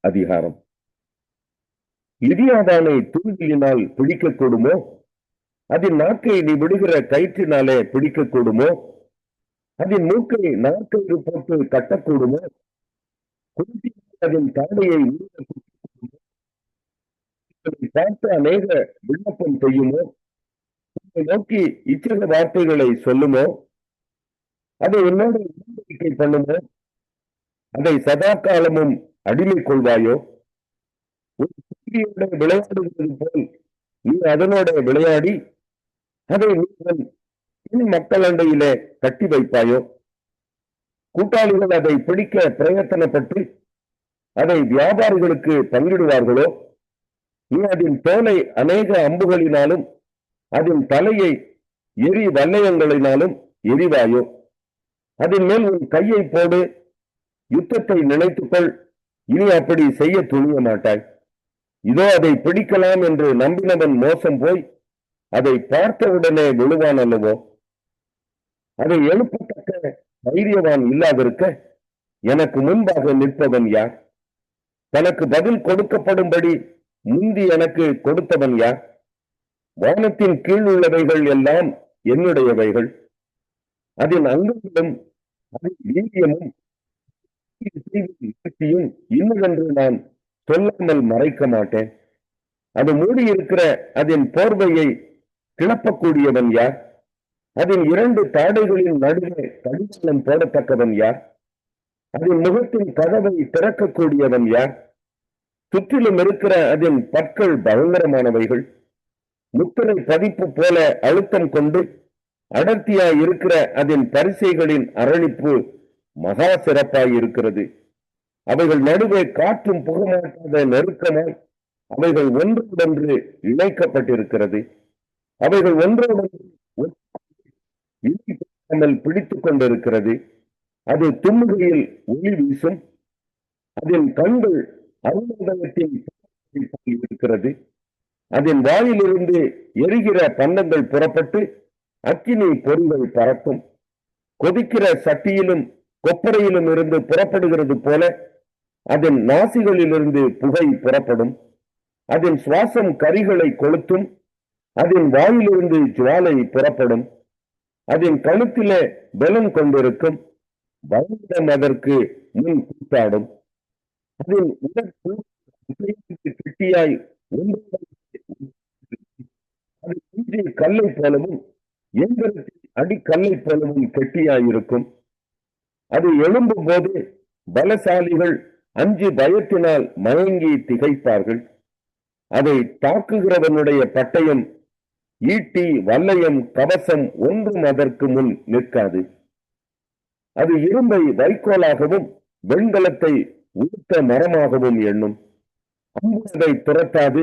அதிகாரம். லிதியாதானை தூண்டிலினால் பிடிக்கக்கூடுமோ? அதன் நாக்கை நீ விடுகிற கயிற்றினாலே பிடிக்கக்கூடுமோ? அதன் மூக்கை நாக்கயிறு போட்டு கட்டக்கூடுமோ? அதன் தாடையை பார்த்து அநேக விண்ணப்பம் செய்யுமோ? நோக்கி இச்சக வார்த்தைகளை சொல்லுமோ? அதை என்னோட உடன்படிக்கை பண்ணுமோ? அதை சதா காலமும் அடிமை கொள்வாயோ? விளையாடுவது போல் நீ அதனோட விளையாடி அதை மக்கள் அண்டையிலே கட்டி வைப்பாயோ? கூட்டாளிகள் அதை பிடிக்க பிரயத்தனப்பட்டு அதை வியாபாரிகளுக்கு பங்கிடுவார்களோ? நீ அதன் தோலை அநேக அம்புகளினாலும் அதன் தலையை எரி வல்லயங்களினாலும் எரிவாயோ? அதன் மேல் உன் கையை போடு, யுத்தத்தை நினைத்துக்கொள், இனி அப்படி செய்ய துணிய மாட்டாய். இதோ அதை பிடிக்கலாம் என்று நம்பினவன் மோசம் போய் அதை பார்த்தவுடனே விழுவான் அல்லவோ? அதை எழுப்பத்தக்க தைரியவான் இல்லாதிருக்க எனக்கு முன்பாக நிற்பவன் யார்? தனக்கு பதில் கொடுக்கப்படும்படி முந்தி எனக்கு கொடுத்தவன் யார்? வானத்தின் கீழ் உள்ளவைகள் எல்லாம் என்னுடையவைகள். அதன் அங்கங்களும் அதன் வீரியமும் இன்னுவென்று நான் சொல்லாமல் மறைக்க மாட்டேன். அது மூடியிருக்கிற அதன் போர்வையை கிளப்பக்கூடியவன் யார்? அதன் இரண்டு தாடைகளின் நடுவே கடிவாளம் போடத்தக்கவன் யார்? அதன் முகத்தின் கதவை திறக்கக்கூடியவன் யார்? சுற்றிலும் இருக்கிற அதன் பற்கள் பயங்கரமானவைகள். முத்திரை பதிப்பு போல அழுத்தம் கொண்டு அடர்த்தியாய் இருக்கிற அதன் பரிசைகளின் அரணிப்பு மகா சிறப்பாய் இருக்கிறது. அவைகள் நடுவே காற்றும் புகமாட்டாத நெருக்கமாய் அவைகள் ஒன்றோடொன்று இணைக்கப்பட்டிருக்கிறது. அவைகள் ஒன்றோடொன்று பிடித்துக் கொண்டிருக்கிறது. அது தும்முகையில் ஒளி வீசும். அதன் கண்கள் அருணோதயத்தின் இருக்கிறது. அதன் வாயிலிருந்து எரிகிற பண்டங்கள் புறப்பட்டு அக்கினி பொறிகள் பறக்கும். கொதிக்கிற சட்டியிலும் கொப்பரையிலும் இருந்து புறப்படுகிறது போல அதன் நாசிகளிலிருந்து புகை புறப்படும். அதன் சுவாசம் கரிகளை கொளுத்தும். அதன் வாயிலிருந்து ஜுவாலை புறப்படும். அதன் கழுத்திலே பலன் கொண்டிருக்கும். பயங்கரம் அதற்கு முன் கூட்டாடும். அதன் கெட்டியாய் கல்லை போலவும் எந்திரத்தில் அடிக்கல்லை போலவும் கெட்டியாயிருக்கும். அது எழும்பும் போது பலசாலிகள் அஞ்சு பயத்தினால் மயங்கி திகைப்பார்கள். அதை தாக்குகிறவனுடைய பட்டயம், ஈட்டி, வல்லயம், கவசம் ஒன்றும் அதற்கு முன் நிற்காது. அது இரும்பை வைக்கோலாகவும் வெண்கலத்தை உடுத்த மரமாகவும் எண்ணும். அம்புதை துரத்தாது.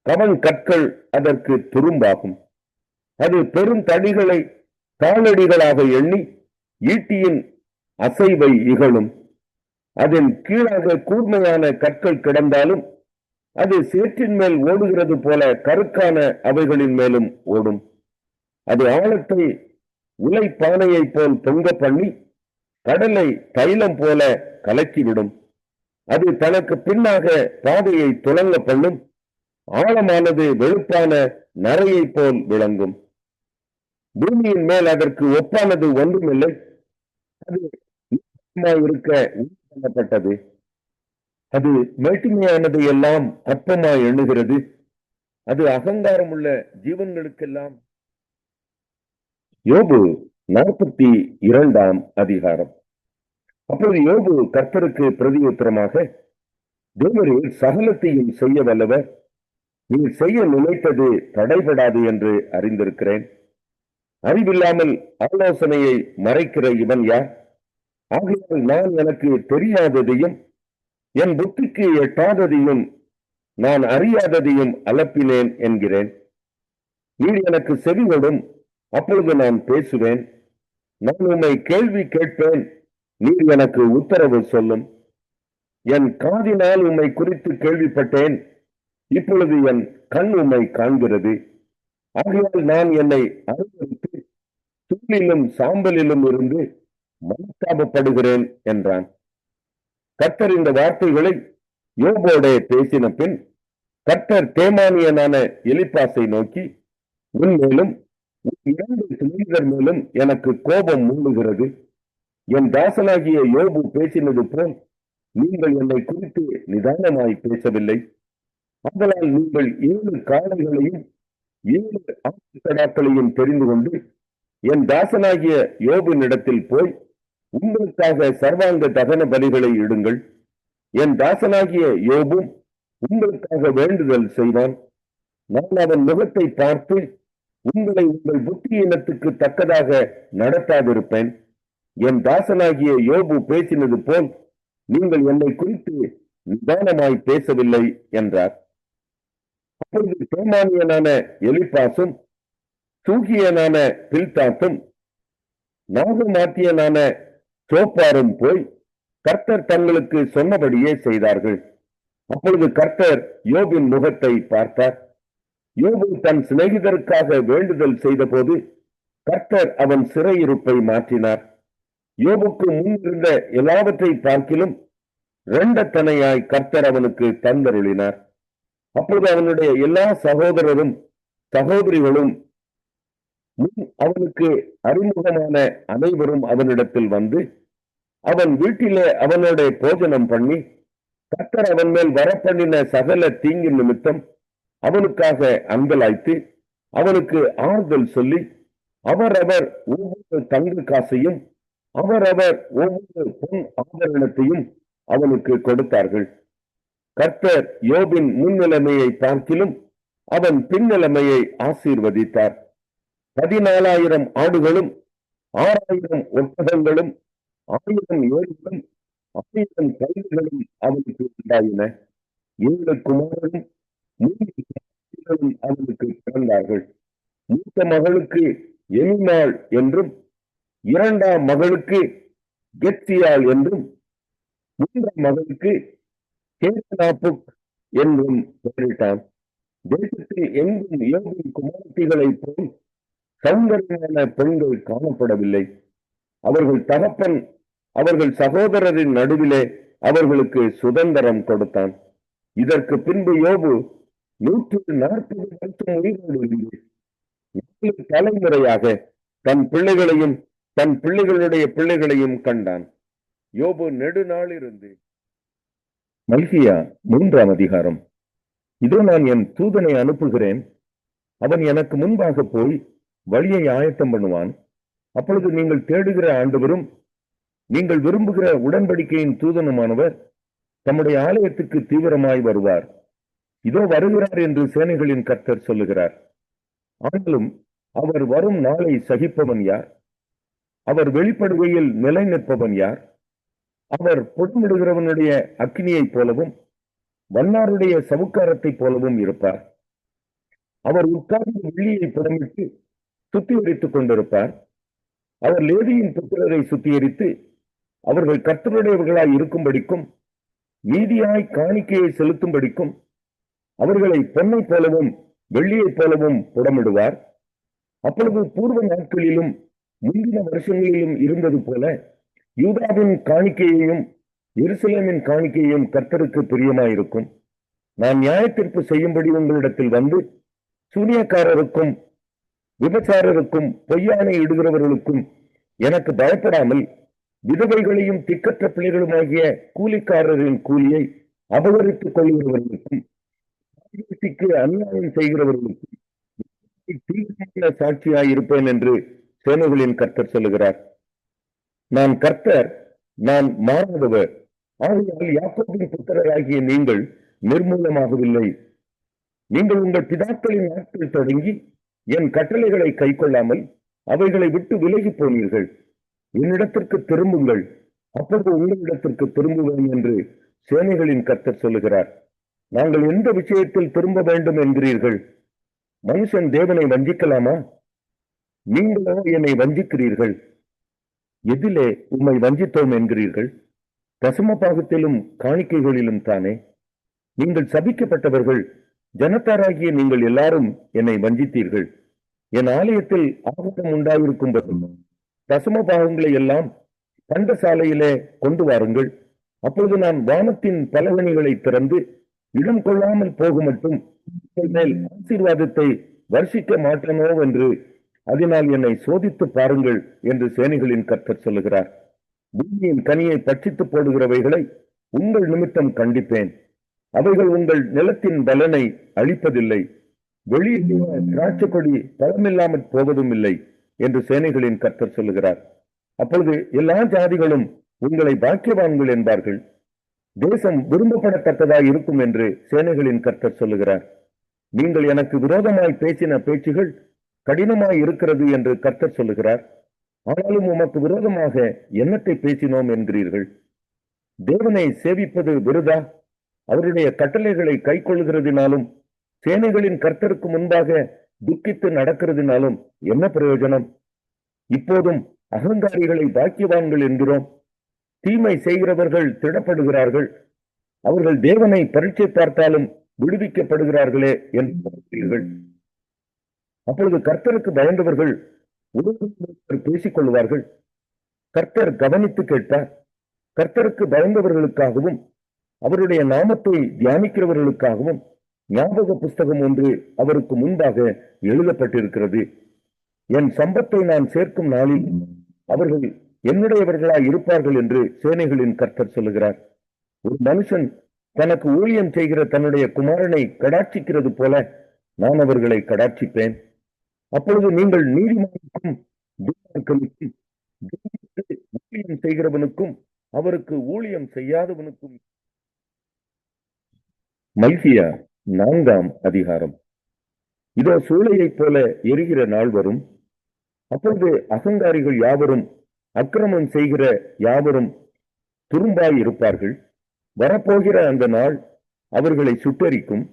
கவன் கற்கள் அதற்கு துரும்பாகும். அது பெரும் தடிகளை காலடிகளாக எண்ணி ஈட்டியின் அசைவை இகழும். அதன் கீழாக கூர்மையான கற்கள் கிடந்தாலும் அது சேற்றின் மேல் ஓடுகிறது போல கருக்கான அவைகளின் மேலும் ஓடும். அது ஆழத்தை உலை பானையை போல் பொங்க பண்ணி கடலை தைலம் போல கலக்கிவிடும். அது தனக்கு பின்னாக பாதையை துலங்க பண்ணும். ஆழமானது வெளுப்பான நரையை போல் விளங்கும். பூமியின் மேல் அதற்கு ஒப்பானது ஒன்றுமில்லை. அது இருக்க பண்ணப்பட்டது. அது மேட்டுமையானது எல்லாம் அற்பமாய் எண்ணுகிறது. அது அகங்காரம் உள்ள ஜீவன்களுக்கெல்லாம். யோபு 42 அதிகாரம். அப்போது யோபு கர்த்தருக்கு பிரதியுத்தரமாக, தேவரீர் சகலத்தையும் செய்ய வல்லவர், நீர் செய்ய நினைத்தது தடைபடாது என்று அறிந்திருக்கிறேன். அறிவில்லாமல் ஆலோசனையை மறைக்கிற இவன் யார்? ஆகையால் நான் எனக்கு தெரியாததையும் என் புத்திக்கு எட்டாததையும் நான் அறியாததையும் அலப்பினேன் என்கிறேன். நீர் எனக்கு செவிகொடும், அப்பொழுது நான் பேசுவேன். நான் உம்மை கேள்வி கேட்பேன், நீர் எனக்கு உத்தரவு சொல்லும். என் காதினால் உம்மை குறித்து கேள்விப்பட்டேன், இப்பொழுது என் கண் உம்மை காண்கிறது. ஆகையால் நான் என்னை அனுபவித்து தூளிலும் சாம்பலிலும் இருந்து மனஸ்தாபப்படுகிறேன் என்றான். கர்த்தர் இந்த வார்த்தைகளை யோபோடே பேசின பின் கர்த்தர் தேமானியனான எலிப்பாசை நோக்கி, உன் மேலும் உன் 2 சிநேகிதர் மேலும் எனக்கு கோபம் மூளுகிறது. என் தாசனாகிய யோபு பேசினது போல் நீங்கள் என்னை குறித்து நிதானமாய் பேசவில்லை. ஆதலால் நீங்கள் 7 காளைகளையும் 7 ஆட்டுக்கடாக்களையும் தெரிந்து கொண்டு என் தாசனாகிய யோபினிடத்தில் போய் உங்களுக்காக சர்வாங்க தகன பலிகளை இடுங்கள். என் தாசனாகிய யோபும் உங்களுக்காக வேண்டுதல் செய்வான். நான் அவன் முகத்தை பார்த்து உங்களை உங்கள் புத்தியினத்துக்கு தக்கதாக நடத்தாதிருப்பேன். என் தாசனாகிய யோபு பேசினது போல் நீங்கள் என்னை குறித்து நிதானமாய் பேசவில்லை என்றார். அப்பொழுது தேமானியனான எலிப்பாசும் சூகியனான பில்தாத்தும் நாகமாத்தியனான சோப்பாரும் போய் கர்த்தர் தங்களுக்கு சொன்னபடியே செய்தார்கள். அப்பொழுது கர்த்தர் யோபின் முகத்தை பார்த்தார். யோபு தன் சிநேகிதருக்காக வேண்டுதல் செய்த போது கர்த்தர் அவன் சிறையிருப்பை மாற்றினார். யோபுக்கு முன் இருந்த எல்லாவற்றை பார்க்கிலும் 2 தனையாய் கர்த்தர் அவனுக்கு தந்தருளினார். அப்பொழுது அவனுடைய எல்லா சகோதரரும் சகோதரிகளும் முன் அவனுக்கு அறிமுகமான அனைவரும் அவனிடத்தில் வந்து அவன் வீட்டிலே அவனோட போஜனம் பண்ணி கர்த்தர் அவன் மேல் வரப்பண்ணின சகல தீங்கின் நிமித்தம் அவனுக்காக அன்பலாய்த்து அவனுக்கு ஆறுதல் சொல்லி அவரவர் ஒவ்வொரு தங்க காசையும் அவரவர் ஒவ்வொரு பொன் ஆபரணத்தையும் அவனுக்கு கொடுத்தார்கள். கர்த்தர் யோபின் முன்னிலைமையை பார்க்கிலும் அவன் பின்னிலைமையை ஆசீர்வதித்தார். 14,000 ஆடுகளும் 6,000 ஒட்டகங்களும் 1000 ஏறுகளும் 1000 கழுகுகளும் அவனுக்கு உண்டாயின. 7 குமாரரும் 3 குமாரர்களும் அவனுக்கு பிறந்தார்கள். மூத்த மகளுக்கு எலிமாள் என்றும் 2ஆம் மகளுக்கு கெத்தியாள் என்றும் 3ஆம் மகளுக்கு கேசனாப்புக் என்றும் பெயரிட்டான். தேசத்தில் எங்கும் யோபின் குமாரத்திகளை போல் சௌந்தரியமான பெண்கள் காணப்படவில்லை. அவர்கள் தகப்பன் அவர்கள் சகோதரரின் நடுவிலே அவர்களுக்கு சுதந்திரம் கொடுத்தான். இதற்கு பின்பு யோபு 140 வருஷம் உயிரோடு இருந்து 4 தலைமுறையாக தன் பிள்ளைகளையும் தன் பிள்ளைகளுடைய பிள்ளைகளையும் கண்டான். யோபு நெடுநாள் இருந்து. மல்கியா 3ஆம் அதிகாரம். இதோ நான் என் தூதனை அனுப்புகிறேன். அவன் எனக்கு முன்பாக போய் வழியை ஆயத்தம் பண்ணுவான். அப்பொழுது நீங்கள் தேடுகிற ஆண்டவரும் நீங்கள் விரும்புகிற உடன்படிக்கையின் தூதனுமானவர் தம்முடைய ஆலயத்துக்கு தீவிரமாய் வருவார். இதோ வருகிறார் என்று சேனைகளின் கர்த்தர் சொல்லுகிறார். ஆனாலும் அவர் வரும் நாளை சகிப்பவன் யார்? அவர் வெளிப்படுகையில் நிலை நிற்பவன் யார்? அவர் பொடுமிடுகிறவனுடைய அக்கினியைப் போலவும் வண்ணாருடைய சவுக்காரத்தைப் போலவும் இருப்பார். அவர் உட்கார்ந்து வெள்ளியை புடமிட்டு சுத்திகரித்துக் கொண்டிருப்பார். அவர் லேவியின் புத்திரரை சுத்திகரித்து அவர்கள் கர்த்தருடையவர்களாய் இருக்கும்படிக்கும் நீதியாய் காணிக்கையை செலுத்தும்படிக்கும் அவர்களை பொன்னை போலவும் வெள்ளியைப் போலவும் புடமிடுவார். அப்பொழுது பூர்வ நாட்களிலும் முந்தின வருஷங்களிலும் இருந்தது போல யூதாவின் காணிக்கையையும் எருசலேமின் காணிக்கையையும் கர்த்தருக்கு பிரியமாயிருக்கும். நான் நியாயத்தீர்ப்பு செய்யும்படி உங்களிடத்தில் வந்து சூனியக்காரருக்கும் விபச்சாரருக்கும் பொய்யானை இடுகிறவர்களுக்கும் எனக்கு பயப்படாமல் விதவைகளையும் திக்கற்ற பிள்ளைகளுமாகிய கூலிக்காரரின் கூலியை அபகரித்துக் கொள்கிறவர்களுக்கும் அநியாயம் செய்கிறவர்களுக்கும் தீவிரமான சாட்சியாய் இருப்பேன் என்று சேனைகளின் கர்த்தர் சொல்லுகிறார். நான் கர்த்தர், நான் மாறாதவர். ஆகையால் யாக்கோபின் புத்திரராகிய நீங்கள் நிர்மூலமாகவில்லை. நீங்கள் உங்கள் பிதாக்களின் நாட்கள் தொடங்கி என் கட்டளைகளை கைக்கொள்ளாமல் அவைகளை விட்டு விலகி போனீர்கள். என்னிடத்திற்கு திரும்புங்கள், அப்பொழுது உங்களிடத்திற்கு திரும்புவேன் என்று சேனைகளின் கர்த்தர் சொல்லுகிறார். நாங்கள் எந்த விஷயத்தில் திரும்ப வேண்டும் என்கிறீர்கள்? மனுஷன் தேவனை வஞ்சிக்கலாமா? நீங்களோ என்னை வஞ்சிக்கிறீர்கள். எதிலே உம்மை வஞ்சித்தோம் என்கிறீர்கள்? தசம பாகத்திலும் காணிக்கைகளிலும் தானே. நீங்கள் சபிக்கப்பட்டவர்கள், ஜனத்தாராகிய நீங்கள் எல்லாரும் என்னை வஞ்சித்தீர்கள். என் ஆலயத்தில் ஆபத்தம் உண்டாயிருக்கும் போது தசம பாகங்களை எல்லாம் பண்டசாலையிலே கொண்டு வாருங்கள். அப்பொழுது நான் வானத்தின் பலகணிகளை திறந்து இடம் கொள்ளாமல் போக மட்டும் மேல் ஆசீர்வாதத்தை வர்ஷிக்க மாட்டேனோ என்று அதனால் என்னை சோதித்து பாருங்கள் என்று சேனைகளின் கர்த்தர் சொல்லுகிறார். பூமியின் கனியை பட்சித்து போடுகிறவைகளை உங்கள் நிமித்தம் கண்டிப்பேன். அவைகள் உங்கள் நிலத்தின் பலனை அழிப்பதில்லை. வெளியே திராட்சை கொடி பலமில்லாமற் போவதும் இல்லை என்று சேனைகளின் கர்த்தர் சொல்லுகிறார். அப்பொழுது எல்லா ஜாதிகளும் உங்களை பாக்கியவான்கள் என்பார்கள். தேசம் விரும்பப்படத்தக்கதாய் இருக்கும் என்று சேனைகளின் கர்த்தர் சொல்லுகிறார். நீங்கள் எனக்கு விரோதமாய் பேசின பேச்சுகள் கடினமாய் இருக்கிறது என்று கர்த்தர் சொல்லுகிறார். ஆனாலும் உமக்கு விரோதமாக என்னத்தை பேசினோம் என்கிறீர்கள். தேவனை சேவிப்பது விருதா? அவருடைய கட்டளைகளை கை கொள்கிறதினாலும் சேனைகளின் கர்த்தருக்கு முன்பாக துக்கித்து நடக்கிறதினாலும் என்ன பிரயோஜனம்? இப்போதும் அகங்காரிகளை பாக்கியவான்கள் என்கிறோம். தீமை செய்கிறவர்கள் திடப்படுகிறார்கள். அவர்கள் தேவனை பரீட்சை பார்த்தாலும் விடுவிக்கப்படுகிறார்களே என்று. அப்பொழுது கர்த்தருக்கு பயந்தவர்கள் ஒருவர் பேசிக் கொள்வார்கள். கர்த்தர் கவனித்து கேட்பார். கர்த்தருக்கு பயந்தவர்களுக்காகவும் அவருடைய நாமத்தை தியானிக்கிறவர்களுக்காகவும் ஞாபக புஸ்தகம் ஒன்று அவருக்கு முன்பாக எழுதப்பட்டிருக்கிறது. என் சம்பத்தை நான் சேர்க்கும் நாளில் அவர்கள் என்னுடையவர்களாய் இருப்பார்கள் என்று சேனைகளின் கர்த்தர் சொல்லுகிறார். ஒரு மனுஷன் தனக்கு ஊழியம் செய்கிற தன்னுடைய குமாரனை கடாட்சிக்கிறது போல நான் அவர்களை கடாட்சிப்பேன். அப்பொழுது நீங்கள் நீதிமானுக்கும் ஊழியம் செய்கிறவனுக்கும் அவருக்கு ஊழியம் செய்யாதவனுக்கும். மல்கியா 4ஆம் அதிகாரம். இதோ சூளையைப் போல எரிகிற நாள் வரும். அப்பொழுது அகங்காரிகள் யாவரும் அக்கிரமம் செய்கிற யாவரும் துரும்பாய் இருப்பார்கள். வரப்போகிற அந்த நாள் அவர்களை சுட்டரிக்கும்.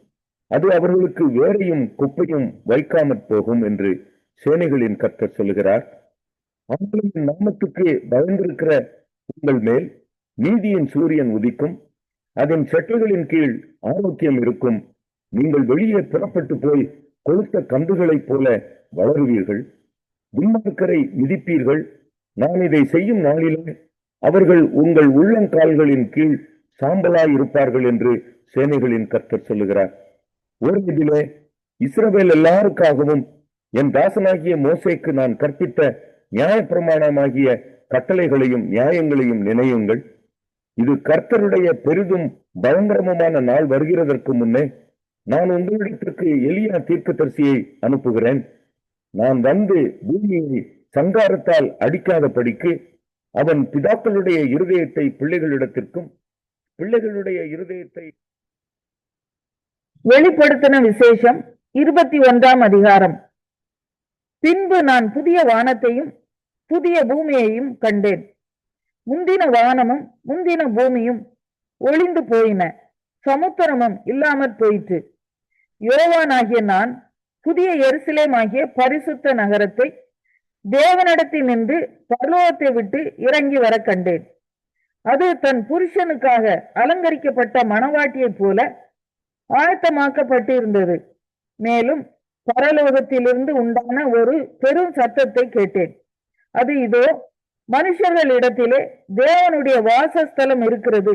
அது அவர்களுக்கு வேரையும் குப்பையும் வைக்காமற் போகும் என்று சேனைகளின் கர்த்தர் சொல்லுகிறார். அவர்களின் நாமத்துக்கு பயந்திருக்கிற உங்கள் மேல் நீதியின் சூரியன் உதிக்கும். அதன் செட்டைகளின் கீழ் ஆரோக்கியம் இருக்கும். நீங்கள் வெளியே புறப்பட்டு போய் கொளுத்த கந்துகளைப் போல வளருவீர்கள். துன்மார்க்கரை மிதிப்பீர்கள். நான் இதை செய்யும் நாளிலே அவர்கள் உங்கள் உள்ளங்கால்களின் கீழ் சாம்பலாய் இருப்பார்கள் என்று சேனைகளின் கர்த்தர் சொல்லுகிறார். ஒரு இதிலே இஸ்ரவேல் எல்லாருக்காகவும் என் தாசனாகிய மோசேக்கு நான் கற்பித்த நியாயப்பிரமாணமாகிய கட்டளைகளையும் நியாயங்களையும் நினையுங்கள். இது கர்த்தருடைய பெரிதும் பயங்கரமான நாள் வருகிறதற்கு முன்னே நான் உங்களிடத்திற்கு எலியா தீர்க்கதரிசியை அனுப்புகிறேன். நான் வந்து பூமியை சங்காரத்தால் அடிக்காதபடிக்கு அவன் பிதாக்களுடைய இருதயத்தை பிள்ளைகளிடத்திற்கும் பிள்ளைகளுடைய இருதயத்தை. வெளிப்படுத்தின விசேஷம் 21ஆம் அதிகாரம். பின்பு நான் புதிய வானத்தையும் புதிய பூமியையும் கண்டேன். முந்தின வானமும் முந்தின பூமியும் ஒளிந்து போயின, சமுத்திரமும் இல்லாமற் போயிற்று. யோவானாகிய நான் புதிய எருசலேம் ஆகிய பரிசுத்த நகரத்தை தேவனிடத்தில் நின்று பரலோகத்தை விட்டு இறங்கி வர கண்டேன். அது தன் புருஷனுக்காக அலங்கரிக்கப்பட்ட மணவாட்டியைப் போல ஆயத்தமாக்கப்பட்டு இருந்தது. மேலும் பரலோகத்திலிருந்து உண்டான ஒரு பெரும் சத்தத்தை கேட்டேன். அது இதோ, மனுஷர்களிடத்திலே தேவனுடைய வாசஸ்தலம் இருக்கிறது.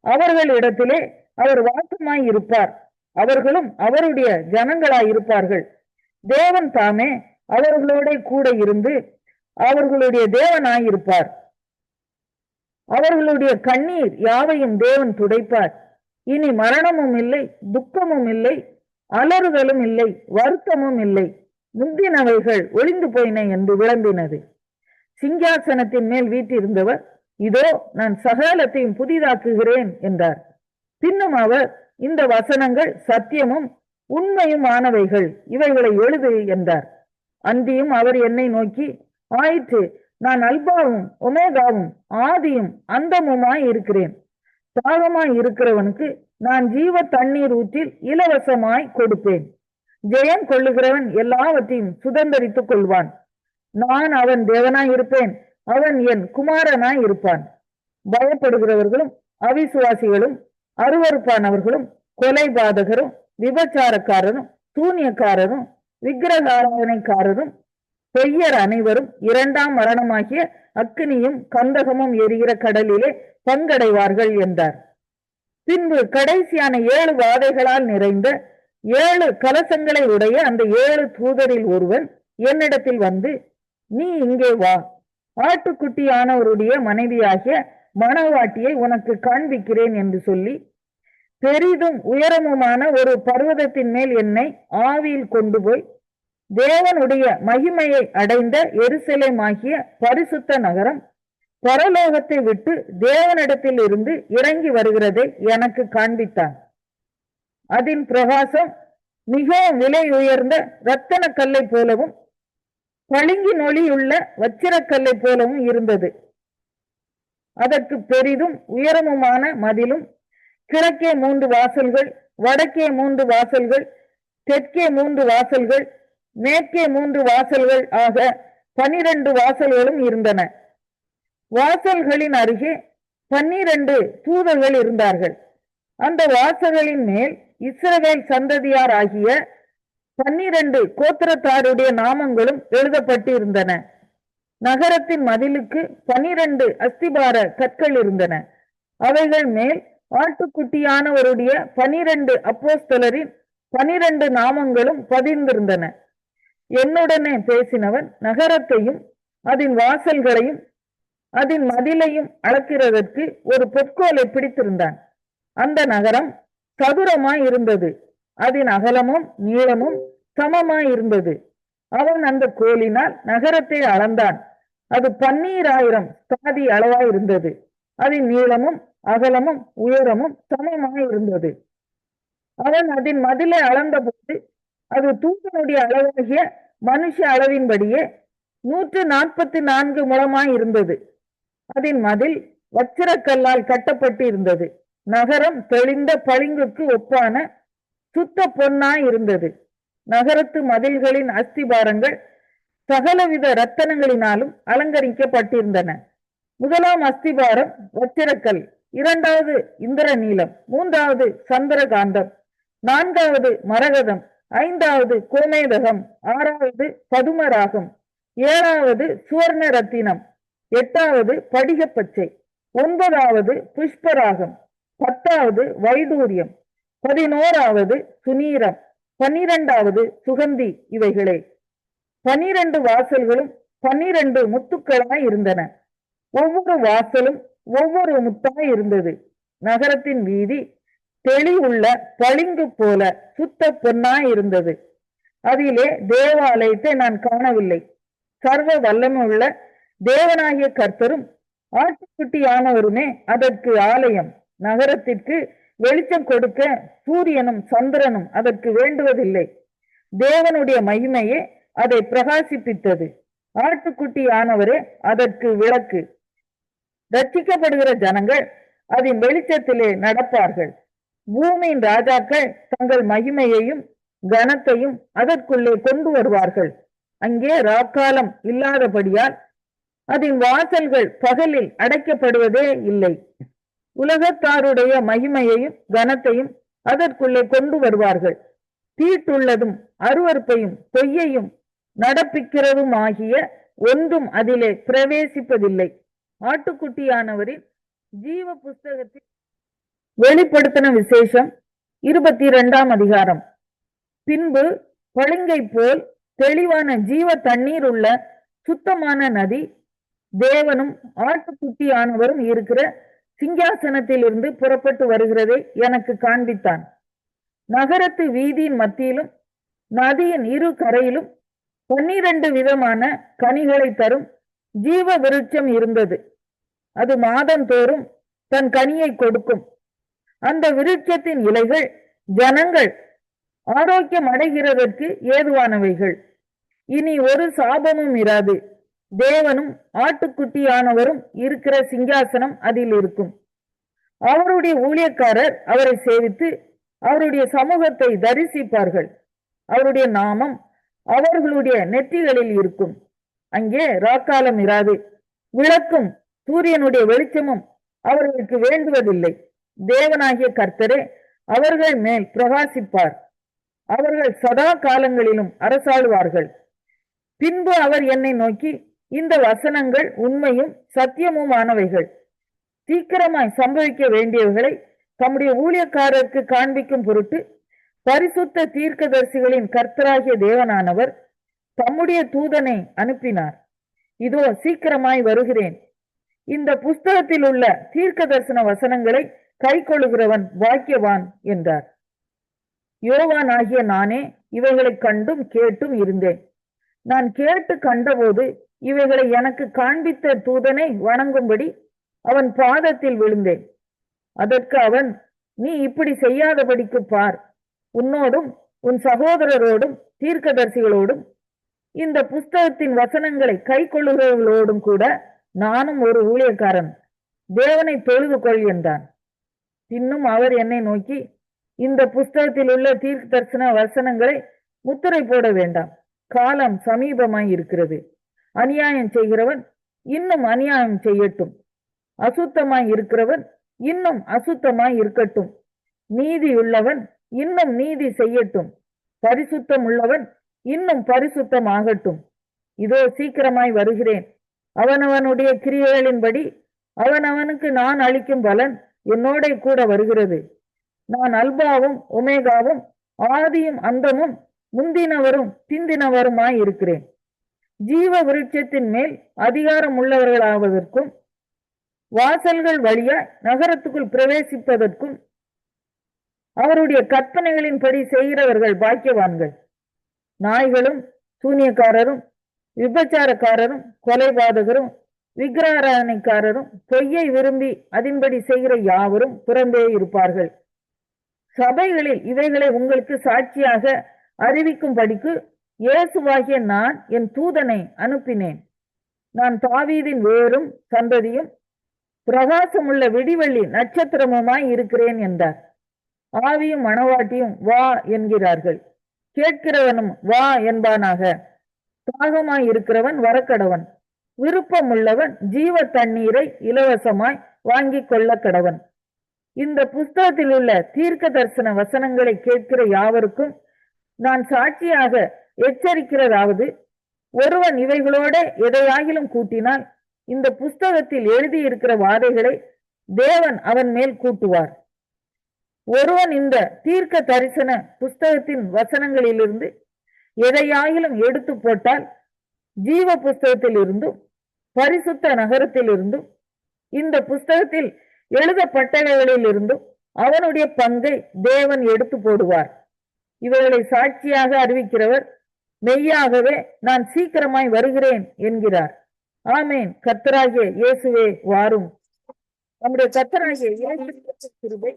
அவர்களிடத்திலே அவர் வாசமாய் இருப்பார். அவர்களும் அவருடைய ஜனங்களாய் இருப்பார்கள். தேவன் தாமே அவர்களோட கூட இருந்து அவர்களுடைய தேவனாய் இருப்பார். அவர்களுடைய கண்ணீர் யாவையும் தேவன் துடைப்பார். இனி மரணமும் இல்லை, துக்கமும் இல்லை, அலறுதலும் இல்லை, வருத்தமும் இல்லை. முந்தினவைகள் ஒளிந்து போயின என்று விளம்பினது. சிங்காசனத்தின் மேல் வீற்றிருந்தவர், இதோ நான் சகலத்தையும் புதிதாக்குகிறேன் என்றார். பின்னும் அவர், இந்த வசனங்கள் சத்தியமும் உண்மையும் ஆனவைகள், இவைகளை எழுது என்றார். அன்றியும் அவர் என்னை நோக்கி, ஆயிற்று, நான் அல்பாவும் ஒமேகாவும் ஆதியும் அந்தமுமாய் இருக்கிறேன். தாகமாய் இருக்கிறவனுக்கு நான் ஜீவ தண்ணீர் ஊற்றில் இலவசமாய் கொடுப்பேன். ஜெயம் கொள்ளுகிறவன் எல்லாவற்றையும் சுதந்தரித்துக் கொள்வான். நான் அவன் தேவனாய் இருப்பேன், அவன் என் குமாரனாய் இருப்பான். பயப்படுகிறவர்களும் அவிசுவாசிகளும் அருவருப்பானவர்களும் கொலைபாதகரும் விபச்சாரக்காரரும் சூனியக்காரரும் விக்கிரக ஆராதனைக்காரரும் பொய்யர் அனைவரும் இரண்டாம் மரணமாகிய அக்கினியும் கந்தகமும் எரிகிற கடலிலே பங்கடைவார்கள் என்றார். பின்பு கடைசியான 7 வாதைகளால் நிறைந்த 7 கலசங்களை உடைய அந்த 7 தூதரில் ஒருவன் என்னிடத்தில் வந்து, நீ இங்கே வா, ஆட்டுக்குட்டியானவருடைய மனைவியாகிய மணவாட்டியை உனக்கு காண்பிக்கிறேன் என்று சொல்லி, பெரிதும் உயரமுமான ஒரு பர்வதத்தின் மேல் என்னை ஆவியில் கொண்டு போய் தேவனுடைய மகிமையை அடைந்த எருசலேமாகிய பரிசுத்த நகரம் பரலோகத்தை விட்டு தேவனிடத்தில் இருந்து இறங்கி வருகிறதை எனக்கு காண்பித்தான். அதன் பிரகாசம் மிகவும் விலை உயர்ந்த இரத்தன கல்லை போலவும் பளிங்கின் ஒளியுள்ள வச்சிரக்கல்லை போலவும் இருந்தது. அதற்கு பெரிதும் உயரமுமான மதிலும், கிழக்கே 3 வாசல்கள், வடக்கே 3 வாசல்கள், தெற்கே 3 வாசல்கள், மேற்கே 3 வாசல்கள் ஆக 12 வாசல்களும் இருந்தன. வாசல்களின் அருகே 12 தூதர்கள் இருந்தார்கள். அந்த வாசல்களின் மேல் இஸ்ரவேல் சந்ததியார் ஆகிய 12 கோத்திரத்தாருடைய நாமங்களும் எழுதப்பட்டு இருந்தன. நகரத்தின் மதிலுக்கு 12 அஸ்திபார கற்கள் இருந்தன. அவைகள் மேல் ஆட்டுக்குட்டியானவருடைய 12 அப்போஸ்தலரின் 12 நாமங்களும் பதிந்திருந்தன. என்னுடனே பேசினவன் நகரத்தையும் அதன் வாசல்களையும் அதன் மதிலையும் அளக்கிறதற்கு ஒரு பொற்கோலை பிடித்திருந்தான். அந்த நகரம் சதுரமாய் இருந்தது, அதன் அகலமும் நீளமும் சமமாய் இருந்தது. அவன் அந்த கோலினால் நகரத்தை அளந்தான். அது 12,000 ஸ்தாதி அளவாய் இருந்தது. அதன் நீளமும் அகலமும் உயரமும் சமமாய் இருந்தது. அவன் அதன் மதிலை அளந்தபோது அது தூதனுடைய அளவாகிய மனுஷ அளவின்படியே 144 முழமாய் இருந்தது. அதன் மதில் வச்சிரக்கல்லால் கட்டப்பட்டு இருந்தது. நகரம் தெளிந்த பளிங்குக்கு ஒப்பான சுத்த பொன்னாய் இருந்தது. நகரத்து மதில்களின் அஸ்திபாரங்கள் சகலவித ரத்தனங்களினாலும் அலங்கரிக்கப்பட்டிருந்தன. முதலாம் அஸ்திபாரம் வச்சிரக்கல், 2வது இந்திரநீலம், 3வது சந்திரகாந்தம், 4வது மரகதம், 5வது கோமேதகம், 6வது பதுமராகம், 7வது சுவர்ண ரத்தினம், 8வது படிகப்பச்சை, 9வது புஷ்பராகம், 10வது வைடூரியம், 11வது சுனீரம், 12வது சுகந்தி. இவைகளே 12 வாசல்களும் 12 முத்துக்களாய் இருந்தன. ஒவ்வொரு வாசலும் ஒவ்வொரு முத்தாய் இருந்தது. நகரத்தின் வீதி தெளிவுள்ள பளிங்கு போல சுத்த பொன்னாய் இருந்தது. அதிலே தேவாலயத்தை நான் காணவில்லை. சர்வ வல்லமையுள்ள தேவனாகிய கர்த்தரும் ஆட்டுக்குட்டியானவருமே அதற்கு ஆலயம். நகரத்திற்கு வெளிச்சம் கொடுக்க சூரியனும் சந்திரனும் அதற்கு வேண்டுவதில்லை. தேவனுடைய மகிமையே அதை பிரகாசிப்பித்தது. ஆட்டுக்குட்டியானவரே அதற்கு விளக்கு. ரட்சிக்கப்படுகிற ஜனங்கள் அதன் வெளிச்சத்திலே நடப்பார்கள். பூமியின் ராஜாக்கள் தங்கள் மகிமையையும் கனத்தையும் அதற்குள்ளே கொண்டு வருவார்கள். அங்கே ராக்காலம் இல்லாதபடியால் அதன் வாசல்கள் பகலில் அடைக்கப்படுவதே இல்லை. உலகத்தாருடைய மகிமையையும் கனத்தையும் அதற்குள்ளே கொண்டு வருவார்கள். தீட்டுள்ளதும் அருவருப்பையும் பொய்யையும் நடப்பிக்கிறதும் ஆகிய ஒன்றும் அதிலே பிரவேசிப்பதில்லை. ஆட்டுக்குட்டியானவரின் ஜீவ புஸ்தகத்தில் வெளிப்படுத்தின விசேஷம் 22ஆம் அதிகாரம். பின்பு பளிங்கை போல் தெளிவான ஜீவ தண்ணீர் உள்ள சுத்தமான நதி தேவனும் ஆட்டுக்குட்டியானவரும் இருக்கிற சிங்காசனத்தில் இருந்து புறப்பட்டு வருகிறதை எனக்கு காண்பித்தான். நகரத்து வீதியின் மத்தியிலும் நதியின் இரு கரையிலும் 12 விதமான கனிகளை தரும் ஜீவ விருட்சம் இருந்தது. அது மாதந்தோறும் தன் கனியை கொடுக்கும். அந்த விருட்சத்தின் இலைகள் ஜனங்கள் ஆரோக்கியம் அடைகிறதற்கு ஏதுவானவைகள். இனி ஒரு சாபமும் இராது. தேவனும் ஆட்டுக்குட்டியானவரும் இருக்கிற சிங்காசனம் அதில் இருக்கும். அவருடைய ஊழியக்காரர் அவரை சேவித்து அவருடைய சமூகத்தை தரிசிப்பார்கள். அவருடைய நாமம் அவர்களுடைய நெற்றிகளில் இருக்கும். அங்கே ராக்காலம் இராது. விளக்கும் சூரியனுடைய வெளிச்சமும் அவர்களுக்கு வேண்டுவதில்லை. தேவனாகிய கர்த்தரே அவர்கள் மேல் பிரகாசிப்பார். அவர்கள் சதா காலங்களிலும் அரசாளுவார்கள். பின்பு அவர் என்னை நோக்கி, இந்த வசனங்கள் உண்மையும் சத்தியமுமானவைகள், சீக்கிரமாய் சம்பவிக்க வேண்டியவைகளை தம்முடைய ஊழியக்காரருக்கு காண்பிக்கும் பொருட்டு பரிசுத்த தீர்க்கதரிசிகளின் கர்த்தராகிய தேவனானவர் தம்முடைய தூதனை அனுப்பினார். இதோ சீக்கிரமாய் வருகிறேன். இந்த புஸ்தகத்தில் உள்ள தீர்க்க தரிசன வசனங்களை கை கொள்ளுகிறவன் பாக்கியவான் என்றார். யோவான் ஆகிய நானே இவைகளை கண்டும் கேட்டும் இருந்தேன். நான் கேட்டு கண்டபோது இவைகளை எனக்கு காண்பித்த தூதனை வணங்கும்படி அவன் பாதத்தில் விழுந்தேன். அதற்கு அவன், நீ இப்படி செய்யாதபடிக்கு பார், உன்னோடும் உன் சகோதரரோடும் தீர்க்கதரிசிகளோடும் இந்த புஸ்தகத்தின் வசனங்களை கை கொள்ளுகிறவர்களோடும் கூட நானும் ஒரு ஊழியக்காரன், தேவனை தொழுது கொள் என்றான். பின்னும் அவர் என்னை நோக்கி, இந்த புஸ்தகத்தில் உள்ள தீர்க்க தரிசன வசனங்களை முத்திரை போட வேண்டாம், காலம் சமீபமாய் இருக்கிறது. அநியாயம் செய்கிறவன் இன்னும் அநியாயம் செய்யட்டும், அசுத்தமாய் இருக்கிறவன் இன்னும் அசுத்தமாய் இருக்கட்டும், நீதியுள்ளவன் இன்னும் நீதி செய்யட்டும், பரிசுத்தம் உள்ளவன் இன்னும் பரிசுத்தமாகட்டும். இதோ சீக்கிரமாய் வருகிறேன். அவனவனுடைய கிரியைகளின்படி அவனவனுக்கு நான் அளிக்கும் பலன் என்னோட கூட வருகிறது. நான் அல்பாவும் ஒமேகாவும் ஆதியும் அந்தமும் முந்தினவரும் பிந்தினவருமாய் இருக்கிறேன். ஜீவ விருட்சத்தின் மேல் அதிகாரம் உள்ளவர்களாவதற்கும் வாசல்கள் வழியாய் நகரத்துக்குள் பிரவேசிப்பதற்கும் அவருடைய கற்பனைகளின்படி செய்கிறவர்கள் பாக்கியவான்கள். நாய்களும் சூனியக்காரரும் விபச்சாரக்காரரும் கொலைபாதகரும் விக்கிரகாராதனைக்காரரும் பொய்யை விரும்பி அதன்படி செய்கிற யாவரும் புறம்பே இருப்பார்கள். சபைகளில் இவைகளை உங்களுக்கு சாட்சியாக அறிவிக்கும்படிக்கு இயேசுவாகிய நான் என் தூதனை அனுப்பினேன். நான் தாவீதின் வேரும் சந்ததியும் பிரகாசமுள்ள விடிவெள்ளி நட்சத்திரமுமாய் இருக்கிறேன் என்றார். ஆவியும் மணவாட்டியும் வா என்கிறார்கள், கேட்கிறவனும் வா என்பானாக. தாகமாய் இருக்கிறவன் வரக்கடவன், விருப்பமுள்ளவன் ஜீவ தண்ணீரை இலவசமாய் வாங்கி கொள்ள கடவன். இந்த புஸ்தகத்தில் உள்ள தீர்க்க தரிசன வசனங்களை கேட்கிற யாவருக்கும் நான் சாட்சியாக எச்சரிக்கிறதாவது, ஒருவன் இவைகளோட எதையாகிலும் கூட்டினால் இந்த புஸ்தகத்தில் எழுதியிருக்கிற வாதைகளை தேவன் அவன் மேல் கூட்டுவார். ஒருவன் இந்த தீர்க்க தரிசன புஸ்தகத்தின் வசனங்களிலிருந்து எதையாகிலும் எடுத்து போட்டால் ஜீவ புஸ்தகத்தில் இருந்தும் பரிசுத்த நகரத்தில் இருந்தும் இந்த புஸ்தகத்தில் எழுதப்பட்டவைகளில் இருந்தும் அவனுடைய பங்கை தேவன் எடுத்து போடுவார். இவைகளை சாட்சியாக அறிவிக்கிறவர் மெய்யாகவே நான் சீக்கிரமாய் வருகிறேன் என்கிறார். ஆமேன். கர்த்தராகிய இயேசுவே வாரும். நம்முடைய கர்த்தராகிய இயேசு கிருபை